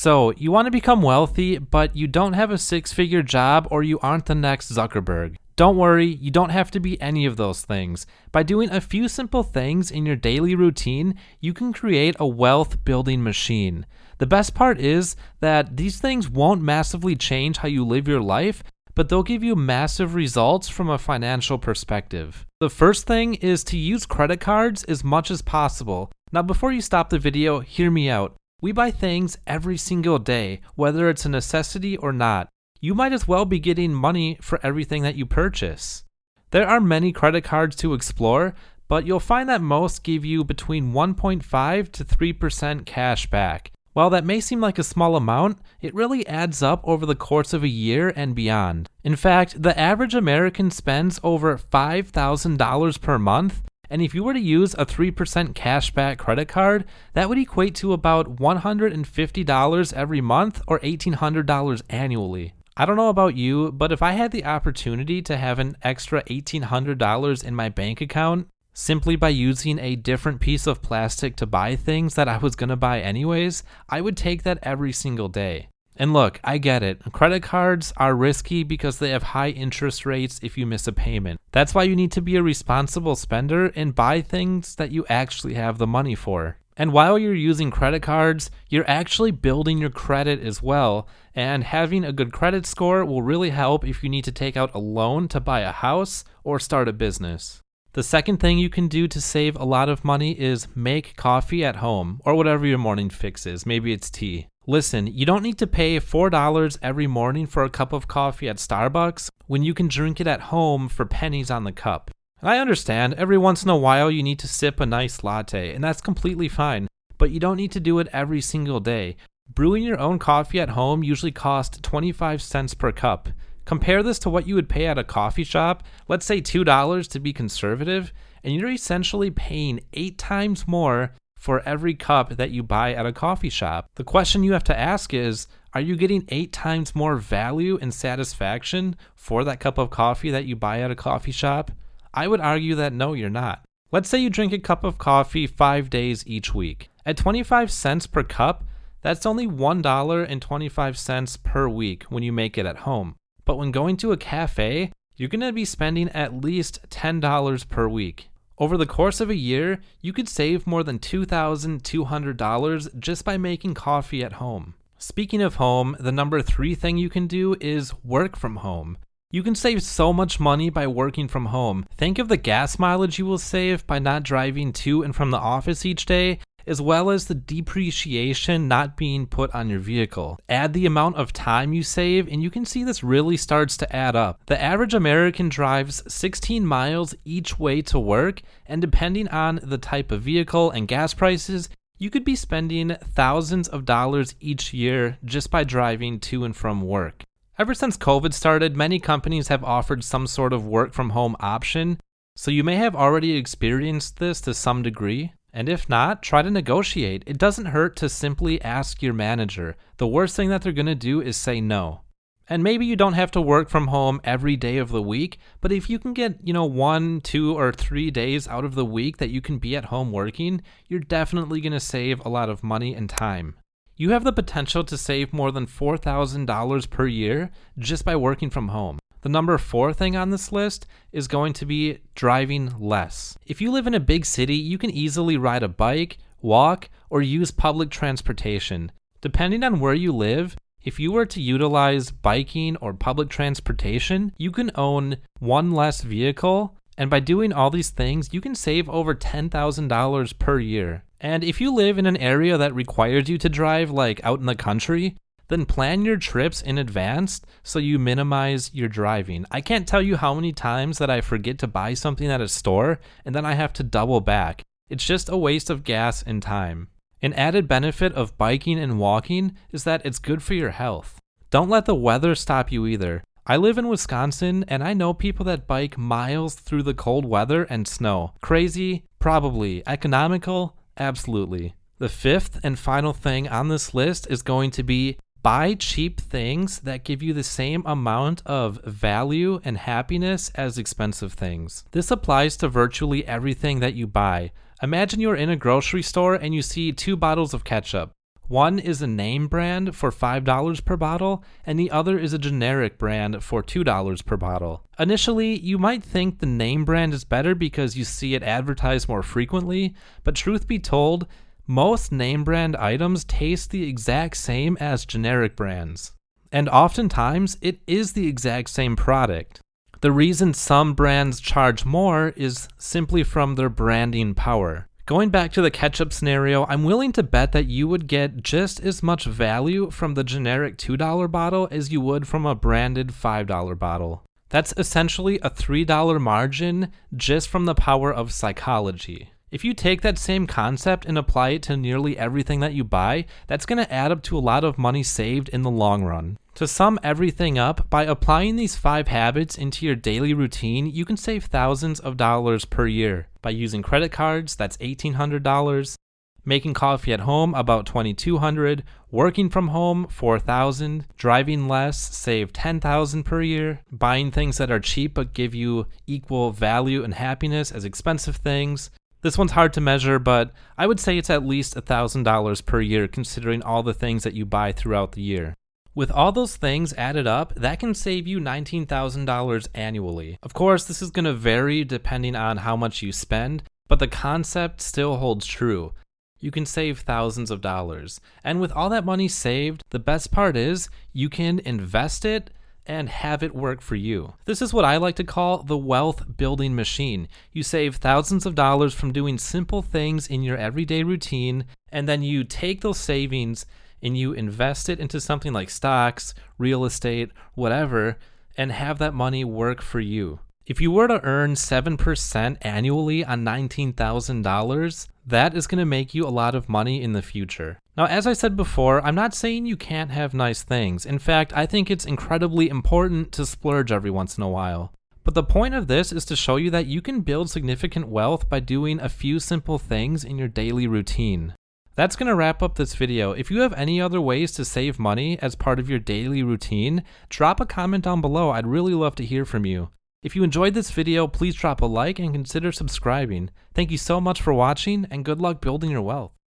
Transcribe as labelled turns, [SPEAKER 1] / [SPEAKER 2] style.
[SPEAKER 1] So, you want to become wealthy, but you don't have a six-figure job or you aren't the next Zuckerberg. Don't worry, you don't have to be any of those things. By doing a few simple things in your daily routine, you can create a wealth-building machine. The best part is that these things won't massively change how you live your life, but they'll give you massive results from a financial perspective. The first thing is to use credit cards as much as possible. Now, before you stop the video, hear me out. We buy things every single day, whether it's a necessity or not. You might as well be getting money for everything that you purchase. There are many credit cards to explore, but you'll find that most give you between 1.5 to 3% cash back. While that may seem like a small amount, it really adds up over the course of a year and beyond. In fact, the average American spends over $5,000 per month, and if you were to use a 3% cashback credit card, that would equate to about $150 every month or $1,800 annually. I don't know about you, but if I had the opportunity to have an extra $1,800 in my bank account, simply by using a different piece of plastic to buy things that I was going to buy anyways, I would take that every single day. And look, I get it. Credit cards are risky because they have high interest rates if you miss a payment. That's why you need to be a responsible spender and buy things that you actually have the money for. And while you're using credit cards, you're actually building your credit as well. And having a good credit score will really help if you need to take out a loan to buy a house or start a business. The second thing you can do to save a lot of money is make coffee at home, or whatever your morning fix is. Maybe it's tea. Listen, you don't need to pay $4 every morning for a cup of coffee at Starbucks when you can drink it at home for pennies on the cup. And I understand, every once in a while you need to sip a nice latte, and that's completely fine, but you don't need to do it every single day. Brewing your own coffee at home usually costs 25 cents per cup. Compare this to what you would pay at a coffee shop, let's say $2 to be conservative, and you're essentially paying 8 times more for every cup that you buy at a coffee shop. The question you have to ask is, are you getting 8 times more value and satisfaction for that cup of coffee that you buy at a coffee shop? I would argue that no, you're not. Let's say you drink a cup of coffee 5 days each week. At 25 cents per cup, that's only $1.25 per week when you make it at home. But when going to a cafe, you're going to be spending at least $10 per week. Over the course of a year, you could save more than $2,200 just by making coffee at home. Speaking of home, the number 3 thing you can do is work from home. You can save so much money by working from home. Think of the gas mileage you will save by not driving to and from the office each day, as well as the depreciation not being put on your vehicle. Add the amount of time you save, and you can see this really starts to add up. The average American drives 16 miles each way to work, and depending on the type of vehicle and gas prices, you could be spending thousands of dollars each year just by driving to and from work. Ever since COVID started, many companies have offered some sort of work from home option, so you may have already experienced this to some degree. And if not, try to negotiate. It doesn't hurt to simply ask your manager. The worst thing that they're going to do is say no. And maybe you don't have to work from home every day of the week, but if you can get, 1, 2, or 3 days out of the week that you can be at home working, you're definitely going to save a lot of money and time. You have the potential to save more than $4,000 per year just by working from home. The number 4 thing on this list is going to be driving less. If you live in a big city, you can easily ride a bike, walk, or use public transportation. Depending on where you live, if you were to utilize biking or public transportation, you can own one less vehicle, and by doing all these things, you can save over $10,000 per year. And if you live in an area that requires you to drive, like out in the country, then plan your trips in advance so you minimize your driving. I can't tell you how many times that I forget to buy something at a store and then I have to double back. It's just a waste of gas and time. An added benefit of biking and walking is that it's good for your health. Don't let the weather stop you either. I live in Wisconsin and I know people that bike miles through the cold weather and snow. Crazy? Probably. Economical? Absolutely. The 5th and final thing on this list is going to be buy cheap things that give you the same amount of value and happiness as expensive things. This applies to virtually everything that you buy. Imagine you're in a grocery store and you see 2 bottles of ketchup. One is a name brand for $5 per bottle, and the other is a generic brand for $2 per bottle. Initially, you might think the name brand is better because you see it advertised more frequently, but truth be told, most name brand items taste the exact same as generic brands. And oftentimes, it is the exact same product. The reason some brands charge more is simply from their branding power. Going back to the ketchup scenario, I'm willing to bet that you would get just as much value from the generic $2 bottle as you would from a branded $5 bottle. That's essentially a $3 margin just from the power of psychology. If you take that same concept and apply it to nearly everything that you buy, that's going to add up to a lot of money saved in the long run. To sum everything up, by applying these 5 habits into your daily routine, you can save thousands of dollars per year. By using credit cards, that's $1,800. Making coffee at home, about $2,200. Working from home, $4,000. Driving less, save $10,000 per year. Buying things that are cheap but give you equal value and happiness as expensive things. This one's hard to measure, but I would say it's at least $1,000 per year considering all the things that you buy throughout the year. With all those things added up, that can save you $19,000 annually. Of course, this is going to vary depending on how much you spend, but the concept still holds true. You can save thousands of dollars. And with all that money saved, the best part is you can invest it and have it work for you. This is what I like to call the wealth building machine. You save thousands of dollars from doing simple things in your everyday routine, and then you take those savings and you invest it into something like stocks, real estate, whatever, and have that money work for you. If you were to earn 7% annually on $19,000, that is going to make you a lot of money in the future. Now, as I said before, I'm not saying you can't have nice things. In fact, I think it's incredibly important to splurge every once in a while. But the point of this is to show you that you can build significant wealth by doing a few simple things in your daily routine. That's going to wrap up this video. If you have any other ways to save money as part of your daily routine, drop a comment down below. I'd really love to hear from you. If you enjoyed this video, please drop a like and consider subscribing. Thank you so much for watching, and good luck building your wealth.